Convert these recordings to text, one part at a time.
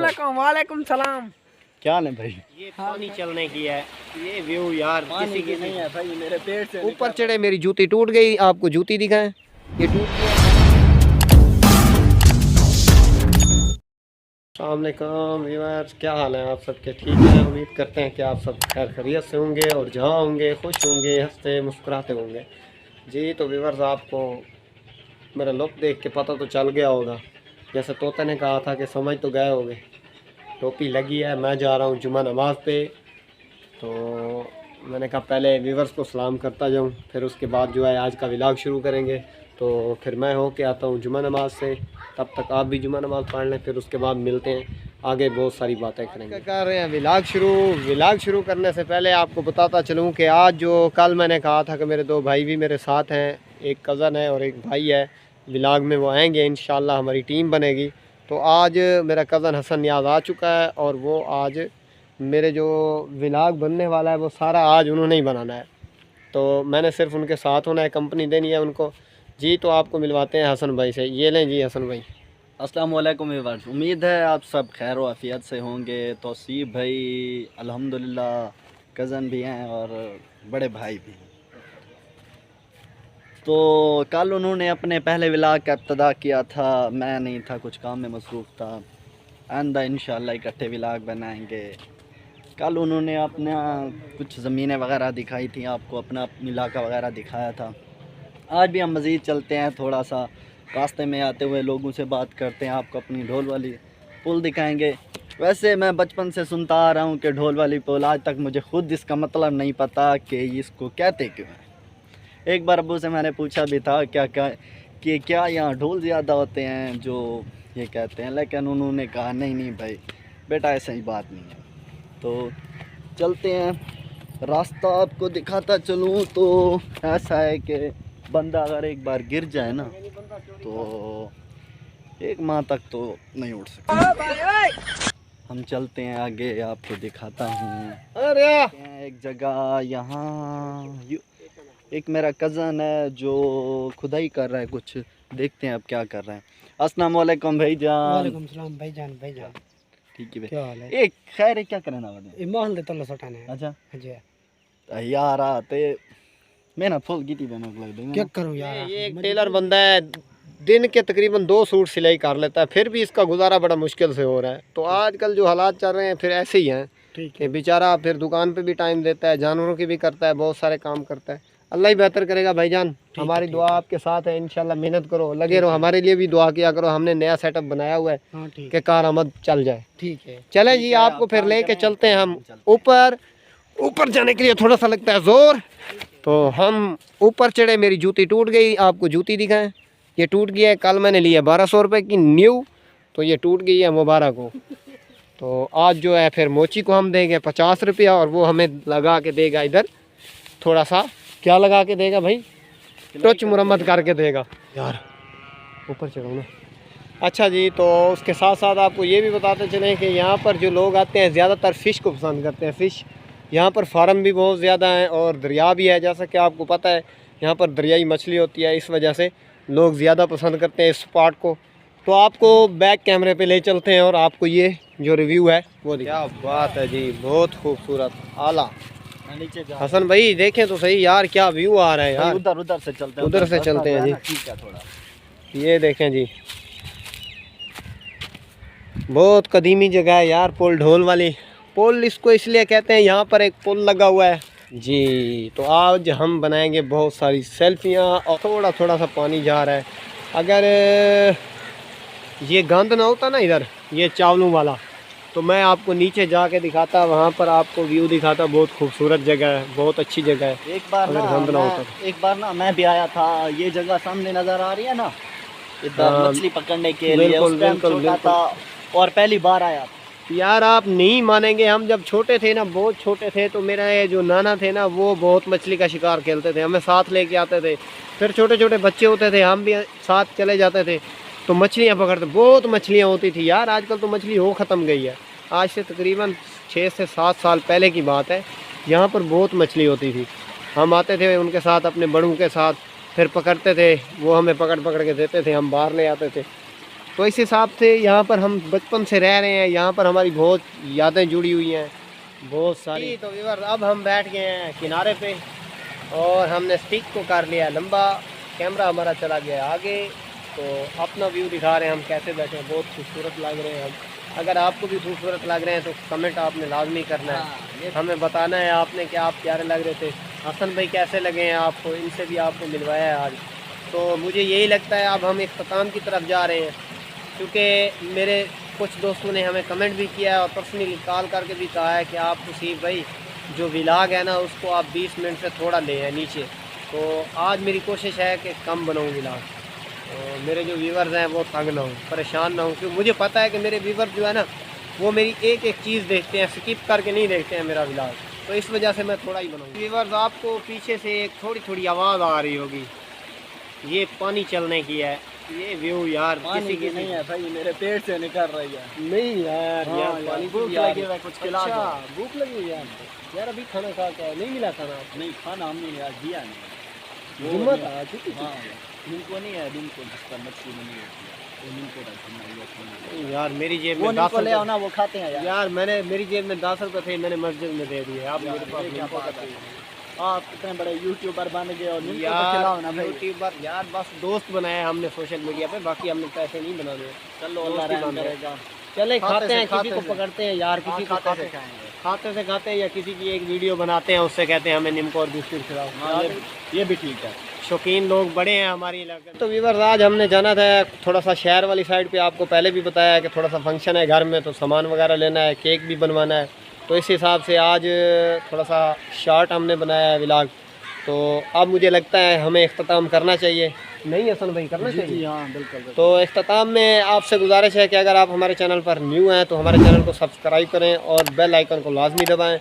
अस्सलाम वालेकुम सलाम। क्या है भाई? ये पानी चलने की है, ये व्यू यार किसी की नहीं है भाई, मेरे पेट से ऊपर चढ़े मेरी जूती टूट गई। आपको जूती दिखाएं, ये टूट गई। अस्सलाम वालेकुम व्यूअर्स, क्या हाल है आप सबके? ठीक है, उम्मीद करते हैं कि आप सब खैर खैरियत से होंगे और जहाँ होंगे खुश होंगे, हंसते मुस्कुराते होंगे। जी तो व्यूअर्स, आपको मेरा लुक देख के पता तो चल गया होगा, जैसे तोते ने कहा था कि समझ तो गए होगे। टोपी लगी है, मैं जा रहा हूँ जुमा नमाज पे। तो मैंने कहा पहले व्यूअर्स को सलाम करता जाऊँ, फिर उसके बाद जो है आज का व्लॉग शुरू करेंगे। तो फिर मैं हो के आता हूँ जुमा नमाज से, तब तक आप भी जुमा नमाज पढ़ लें, फिर उसके बाद मिलते हैं, आगे बहुत सारी बातें करेंगे। कर रहे हैं व्लॉग शुरू करने से पहले आपको बताता चलूँ कि आज जो कल मैंने कहा था कि मेरे दो भाई भी मेरे साथ हैं, एक कज़न है और एक भाई है, व्लॉग में वो आएंगे इंशाल्लाह, हमारी टीम बनेगी। तो आज मेरा कज़न हसन नियाज़ आ चुका है और वो आज मेरे जो व्लॉग बनने वाला है वो सारा आज उन्होंने ही बनाना है। तो मैंने सिर्फ उनके साथ होना है, कंपनी देनी है उनको। जी तो आपको मिलवाते हैं हसन भाई से। ये लें जी हसन भाई। अस्सलाम वालेकुम व्यूअर्स, उम्मीद है आप सब खैर व आफियत से होंगे। तौसीफ भाई अल्हम्दुलिल्लाह, कज़न भी हैं और बड़े भाई भी हैं। तो कल उन्होंने अपने पहले व्लॉग का इब्तिदा किया था, मैं नहीं था, कुछ काम में मसरूफ़ था। आइंदा इंशाल्लाह इकट्ठे व्लॉग बनाएंगे। कल उन्होंने अपना कुछ ज़मीनें वगैरह दिखाई थी आपको, अपना इलाका वगैरह दिखाया था। आज भी हम मज़ीद चलते हैं, थोड़ा सा रास्ते में आते हुए लोगों से बात करते हैं, आपको अपनी ढोल वाली पुल दिखाएंगे। वैसे मैं बचपन से सुनता आ रहा हूँ कि ढोल वाली पुल, आज तक मुझे ख़ुद इसका मतलब नहीं पता कि इसको कहते क्यों हैं। एक बार अब्बू से मैंने पूछा भी था क्या यहाँ ढोल ज़्यादा होते हैं जो ये कहते हैं, लेकिन उन्होंने कहा नहीं भाई बेटा, ऐसा ही बात नहीं है। तो चलते हैं, रास्ता आपको दिखाता चलूँ तो ऐसा है कि बंदा अगर एक बार गिर जाए ना तो 1 माह तक तो नहीं उठ सकता। हम चलते हैं आगे, आपको दिखाता हूँ। अरे एक जगह यहाँ एक मेरा कज़न है जो खुदाई कर रहा है कुछ, देखते हैं अब क्या कर रहा है। अस्सलाम वालेकुम भाईजान। वालेकुम सलाम भाईजान। भाईजान ठीक है क्या हाल है? एक खैर है, क्या करना बने ईमान दे तल्ला सटाने। अच्छा जी यार आते मेहनत फुल की थी, लग देंगे क्या करूं यार, ये एक टेलर बंदा है, दिन के तकरीबन 2 सूट सिलाई कर लेता है, फिर भी इसका गुजारा बड़ा मुश्किल से हो रहा है। तो आजकल जो हालात चल रहे हैं फिर ऐसे ही हैं कि बेचारा फिर दुकान पे भी टाइम देता है, जानवरों की भी करता है, बहुत सारे काम करता है। अल्लाह ही बेहतर करेगा भाईजान। हमारी दुआ आपके साथ है, इंशाल्लाह मेहनत करो, लगे रहो, हमारे लिए भी दुआ किया करो। हमने नया सेटअप बनाया हुआ है कि कारआमद चल जाए। ठीक है, चले जी, आपको फिर लेके चलते हैं हम ऊपर जाने के लिए थोड़ा सा लगता है जोर। तो हम ऊपर चढ़े, मेरी जूती टूट गई। आपको जूती दिखाएं, ये टूट गया है। कल मैंने लिया 1200 रुपये की न्यू, तो ये टूट गई है मुबारक हो। तो आज जो है फिर मोची को हम देंगे 50 रुपया और वो हमें लगा के देगा इधर थोड़ा सा, क्या लगा के देगा भाई, टच मुरम्मत करके देगा यार। ऊपर चढ़ो ना। अच्छा जी, तो उसके साथ साथ आपको ये भी बताते चलें कि यहाँ पर जो लोग आते हैं ज़्यादातर फ़िश को पसंद करते हैं। फ़िश यहाँ पर फार्म भी बहुत ज़्यादा हैं और दरिया भी है, जैसा कि आपको पता है यहाँ पर दरियाई मछली होती है, इस वजह से लोग ज़्यादा पसंद करते हैं इस स्पॉट को। तो आपको बैक कैमरे पे ले चलते हैं और आपको ये जो रिव्यू है वो दिखा। क्या बात है जी, बहुत खूबसूरत, आला। हसन भाई देखें तो सही यार, क्या व्यू आ रहा है यार। उधर से चलते हैं, उधर से चलते हैं जी। ठीक है, थोड़ा ये देखें जी, बहुत कदीमी जगह है यार। पुल, ढोल वाली पुल इसको इसलिए कहते हैं, यहाँ पर एक पुल लगा हुआ है जी। तो आज हम बनाएंगे बहुत सारी सेल्फियाँ और थोड़ा सा पानी जा रहा है। अगर ये गंद ना होता ना इधर, ये चावलों वाला, तो मैं आपको नीचे जाके दिखाता, वहाँ पर आपको व्यू दिखाता। बहुत खूबसूरत जगह है, बहुत अच्छी जगह है। एक बार ना मैं भी आया था, ये जगह सामने नज़र आ रही है ना, इधर मछली पकड़ने के लिए उस टाइम छोटा था और पहली बार आया यार। आप नहीं मानेंगे, हम जब छोटे थे ना, बहुत छोटे थे, तो मेरा ये जो नाना थे ना, वो बहुत मछली का शिकार खेलते थे, हमें साथ लेके आते थे। फिर छोटे छोटे बच्चे होते थे, हम भी साथ चले जाते थे, तो मछलियाँ पकड़ते, बहुत मछलियाँ होती थी यार। आजकल तो मछली हो ख़त्म गई है। आज से तकरीबन 6 से 7 साल पहले की बात है, यहाँ पर बहुत मछली होती थी। हम आते थे उनके साथ, अपने बड़ों के साथ, फिर पकड़ते थे, वो हमें पकड़ के देते थे, हम बाहर ले आते थे। तो इस हिसाब से यहाँ पर हम बचपन से रह रहे हैं, यहाँ पर हमारी बहुत यादें जुड़ी हुई हैं, बहुत सारी। तो व्यूअर अब हम बैठ गए हैं किनारे पे और हमने स्टिक को कर लिया लंबा, कैमरा हमारा चला गया आगे, तो अपना व्यू दिखा रहे हैं हम कैसे बैठे हैं। बहुत खूबसूरत लग रहे हैं हम। अगर आपको भी खूबसूरत लग रहे हैं तो कमेंट आपने लाजमी करना है, हमें बताना है आपने कि आप प्यारे लग रहे थे। हसन भाई कैसे लगे हैं आपको, इनसे भी आपको मिलवाया है आज। तो मुझे यही लगता है अब हम इख्तिताम की तरफ जा रहे हैं, क्योंकि मेरे कुछ दोस्तों ने हमें कमेंट भी किया है और पर्सनली कॉल करके भी कहा है कि आप तौसीफ भाई जो व्लॉग है ना उसको आप 20 मिनट से थोड़ा ले हैं नीचे। तो आज मेरी कोशिश है कि कम बनाऊँ व्लॉग, तो मेरे जो व्यूवर्स हैं वो तंग ना हो, परेशान ना हो, क्योंकि मुझे पता है कि मेरे व्यूवर्स जो है ना वो मेरी एक एक चीज़ देखते हैं, स्किप करके नहीं देखते हैं मेरा व्लॉग, तो इस वजह से मैं थोड़ा ही बनाऊँ। व्यूवर्स आपको पीछे से एक थोड़ी थोड़ी आवाज़ आ रही होगी, ये पानी चलने की है। ये व्यू यार किसी की नहीं है भाई, मेरे पेट से निकल रही है। नहीं यार, हाँ, यार पानी भूख लगी है, कुछ खिला दो। अच्छा भूख लगी है यार। यार अभी खाना खा के नहीं मिला खाना? नहीं खाना हमने यार दिया नहीं। जुम्मा था छुट्टी थी। हाँ दिन को नहीं है, दिन को जिसका मछली बनी होती है वो दिन को रखना है। यार मेरी जेब वो में दिन 10 को ले आओ रुपये, ना, वो खाते हैं यार। यार मेरी जेब में 10 रुपये थे, मैंने मस्जिद में दे दिए। आप मेरे पास क्या नींबू बात का है। आप इतने बड़े यूट्यूबर बन गए और नींबू को यार खिलाओ ना भाई। यूट्यूबर यार बस दोस्त बनाया हमने सोशल मीडिया पे, बाकी हमने पैसे नहीं बनाने। चलो अल्लाह दोस्ती रहम बन रहे। करेगा। चले खाते खाते से हैं, किसी खाते को से। पकड़ते हैं यार, किसी को खाते से खाते खाएंगे। खाते से खाते हैं, या किसी की एक वीडियो बनाते हैं उससे कहते हैं हमें नींबू और बिस्किट खिलाओ। हाँ, ये भी ठीक है। शौकीन लोग बड़े हैं हमारे इलाके। तो व्यूअर्स आज हमने जाना था थोड़ा सा शहर वाली साइड पे, आपको पहले भी बताया है कि थोड़ा सा फंक्शन है घर में, तो सामान वगैरह लेना है, केक भी बनवाना है, तो इस हिसाब से आज थोड़ा सा शॉर्ट हमने बनाया है व्लॉग। तो अब मुझे लगता है हमें इख्तिताम करना चाहिए, नहीं हसन भाई करना चाहिए? जी हाँ बिल्कुल। तो इख्तिताम में आपसे गुजारिश है कि अगर आप हमारे चैनल पर न्यू हैं तो हमारे चैनल को सब्सक्राइब करें और बेल आइकन को लाजमी दबाएं,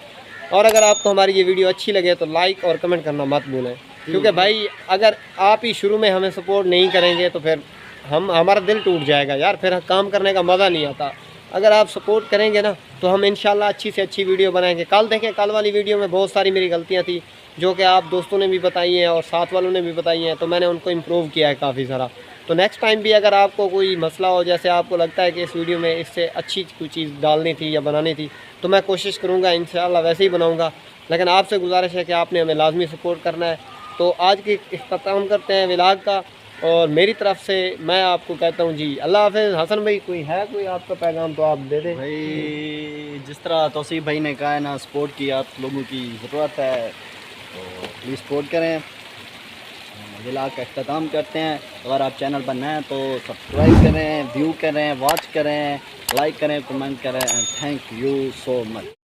और अगर आपको हमारी ये वीडियो अच्छी लगे तो लाइक और कमेंट करना मत भूलें, क्योंकि भाई अगर आप ही शुरू में हमें सपोर्ट नहीं करेंगे तो फिर हमारा दिल टूट जाएगा यार, फिर काम करने का मज़ा नहीं आता। अगर आप सपोर्ट करेंगे ना तो हम इंशाल्लाह अच्छी से अच्छी वीडियो बनाएंगे। कल देखें, कल वाली वीडियो में बहुत सारी मेरी गलतियाँ थी जो कि आप दोस्तों ने भी बताई हैं और साथ वालों ने भी बताई हैं, तो मैंने उनको इम्प्रूव किया है काफ़ी सारा। तो नेक्स्ट टाइम भी अगर आपको कोई मसला हो, जैसे आपको लगता है कि इस वीडियो में इससे अच्छी कोई चीज़ डालनी थी या बनानी थी, तो मैं कोशिश करूँगा इंशाल्लाह वैसे ही बनाऊँगा। लेकिन आपसे गुजारिश है कि आपने हमें लाजमी सपोर्ट करना है। तो आज की इख्तिताम करते हैं व्लॉग का, और मेरी तरफ से मैं आपको कहता हूँ जी अल्लाह हाफ़िज़। हसन भाई कोई आपका पैगाम तो आप दे दें भाई। जिस तरह तौसीफ भाई ने कहा है ना, सपोर्ट की आप लोगों की ज़रूरत है, तो प्लीज़ सपोर्ट करें। व्लॉग का इख्तिताम करते हैं। अगर आप चैनल पर नए हैं तो सब्सक्राइब करें, व्यू करें, वॉच करें, लाइक करें, कमेंट करें, and thank you so much.